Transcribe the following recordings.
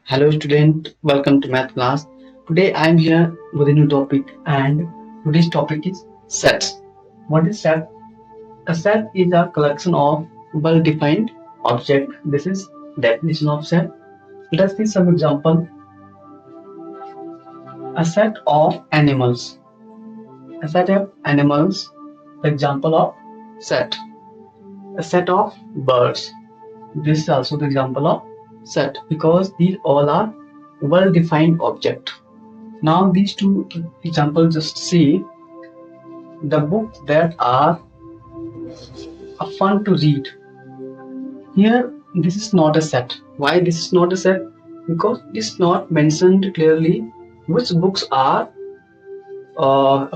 Hello student, welcome to math class. Today I am here with a new topic and today's topic is sets. What is set? A set is a collection of well-defined objects. This is definition of set. Let us see some example. A set of animals. A set of animals, the example of set. A set of birds. This is also the example of set because these all are well-defined objects. Now these two examples just see the books that are fun to read. Here this is not a set. Why this is not a set? Because it is not mentioned clearly which books are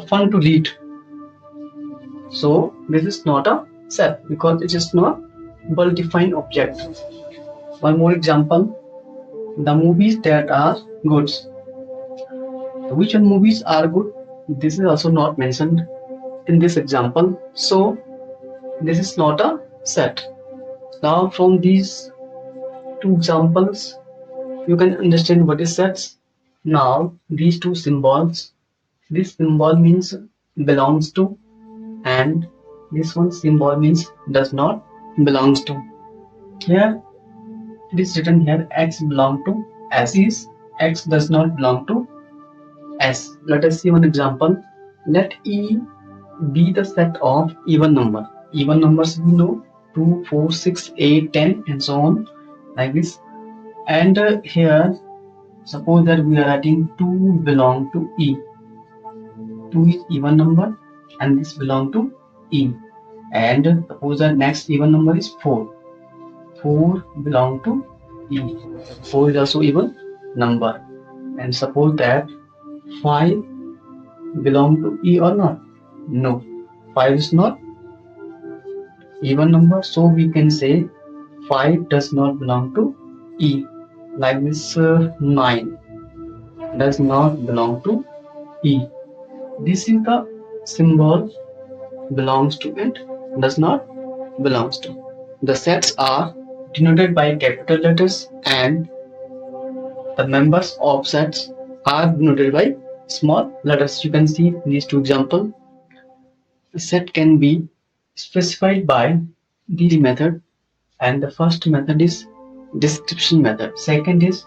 fun to read. So this is not a set because it is not well-defined object. One more example, the movies that are good. Which one movies are good? This is also not mentioned in this example. So this is not a set. Now from these two examples you can understand what is sets. Now these two symbols, this symbol means belongs to and this one symbol means does not belongs to. Here it is written here x belong to s is x does not belong to s. Let us see one example. Let E be the set of even number. Even numbers we know 2, 4, 6, 8, 10 and so on like this. And here suppose that we are writing 2 belong to E. 2 is even number and this belong to E. And suppose that next even number is 4. 4 belong to E. 4 is also even number. And suppose that 5 belong to E or not? No. 5 is not even number, so we can say 5 does not belong to E. Like this 9 does not belong to E. This is the symbol belongs to and does not belongs to. The sets are denoted by capital letters and the members of sets are denoted by small letters. You can see these two examples. A set can be specified by the method, and the first method is description method. Second is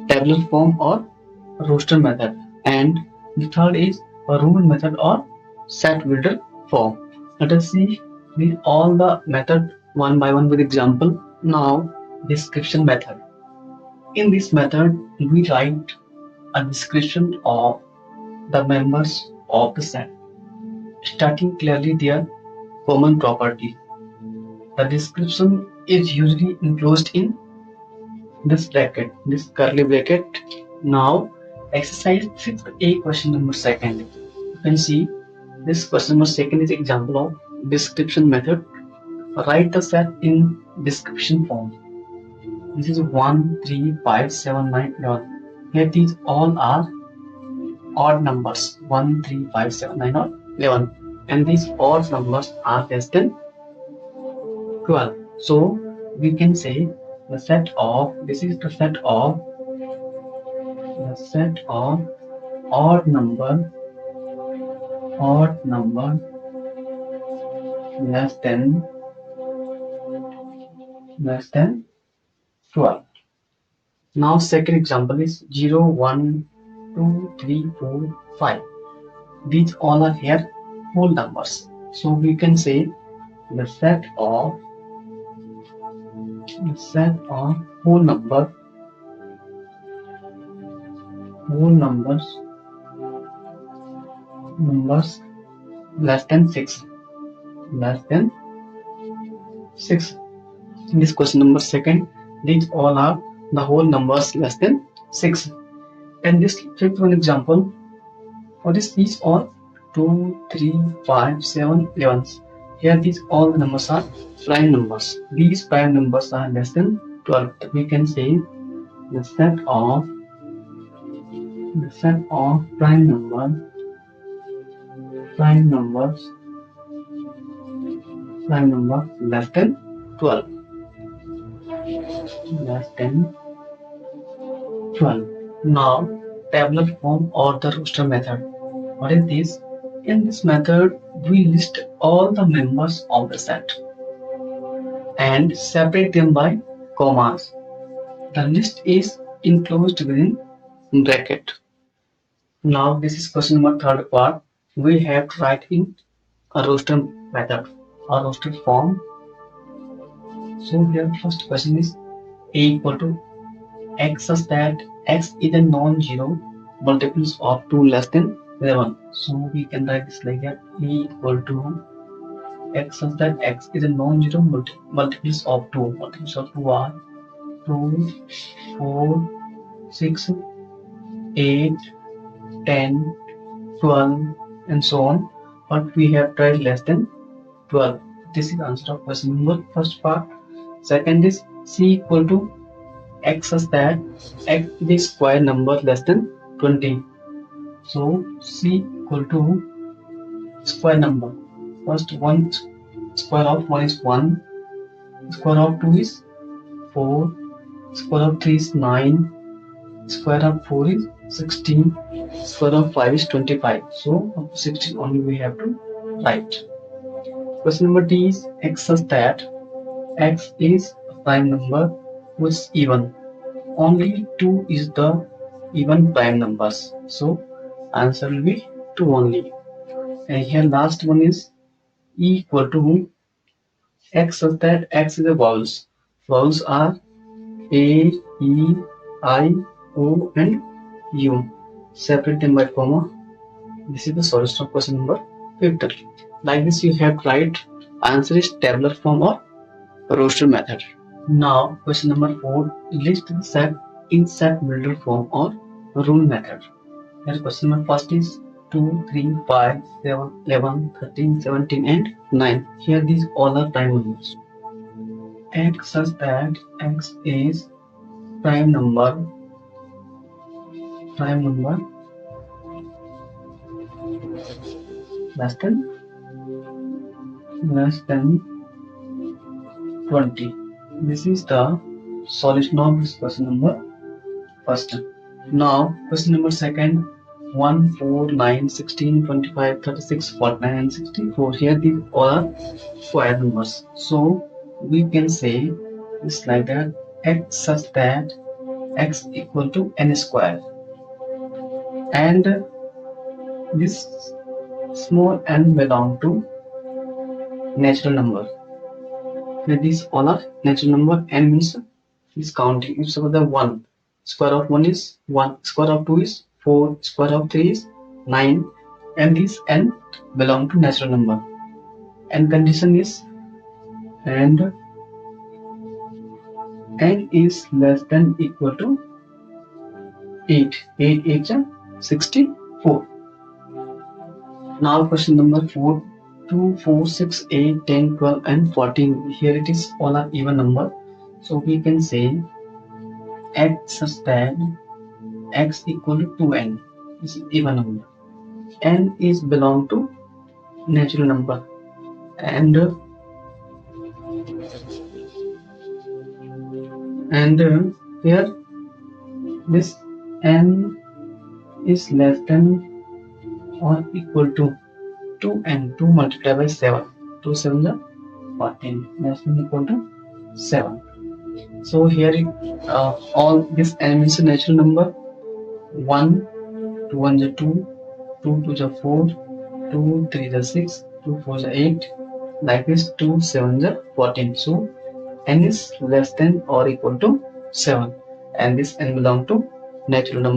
tabular form or roster method, and the third is a rule method or set builder form. Let us see with all the method one by one with example. Now description method. In this method we write a description of the members of the set, stating clearly their common property. The description is usually enclosed in this bracket, this curly bracket. Now exercise 6A question number second. You can see this question number second is example of description method. Write the set in description form. This is 1, 3, 5, 7, 9, 11. Here these all are odd numbers 1, 3, 5, 7, 9 or 11, and these odd numbers are less than 12. So we can say the set of this is the set of odd number less than 12. Now second example is 0, 1, 2, 3, 4, 5. These all are here whole numbers. So we can say the set of whole numbers less than 6. In this question number second, these all are the whole numbers less than 6. And this fifth one example, what is these all 2, 3, 5, 7, 11. Here these all the numbers are prime numbers. These prime numbers are less than 12. We can say the set of prime numbers less than 12. 12. Now, tabular form or the roster method. What is this? In this method, we list all the members of the set and separate them by commas. The list is enclosed within bracket. Now, this is question number third part. We have to write in a roster method or roster form. So here first question is A equal to x such that x is a non-zero multiples of 2 less than 11. So we can write this like that: A equal to x such that x is a non-zero multiples of 2. Multiples of 2 are 2, 4, 6, 8, 10, 12 and so on. But we have tried less than 12. This is answer of question number first part. Second is C equal to x such that x is a square number less than 20. So C equal to square number. First, one square of 1 is 1, square of 2 is 4, square of 3 is 9, square of 4 is 16, square of 5 is 25. So up to 16 only we have to write. Question number D is x such that x is a prime number which is even. Only 2 is the even prime numbers. So answer will be 2 only. And here last one is E equal to x such that x is a vowels. Vowels are A, E, I, O and U. Separate them by comma. This is the solution of question number 15. Like this you have to write answer is tabular form or roster method. Now question number 4, list the set in set builder form or rule method. Here question number first is 2, 3, 5, 7, 11, 13, 17 and 9. Here these all are prime numbers. X such that x is prime number less than 20. This is the solution of this question number first. Now question number second, 1, 4, 9, 16, 25, 36, 49 and 64. Here these all are square numbers. So we can say this like that: x such that x equal to n square, and this small n belong to natural number. Here these all are natural number. N means is counting. If suppose the 1, square of 1 is 1, square of 2 is 4, square of 3 is 9, and this n belong to natural number. And condition is and n is less than equal to 8. 8 is 64. Now question number 4, 2, 4, 6, 8, 10, 12 and 14. Here it is all are even number. So we can say x such that x equal to 2n is even number. N is belong to natural number, and here this n is less than or equal to 2n. 2 multiplied by 7, 2 7 is 14, less than equal to 7. So here all this n means a natural number. 1, 2 1 is 2, 2 2 is 4, 2 3 is 6, 2 4 is 8, like this 2 7 is 14. So n is less than or equal to 7, and this n belong to natural number.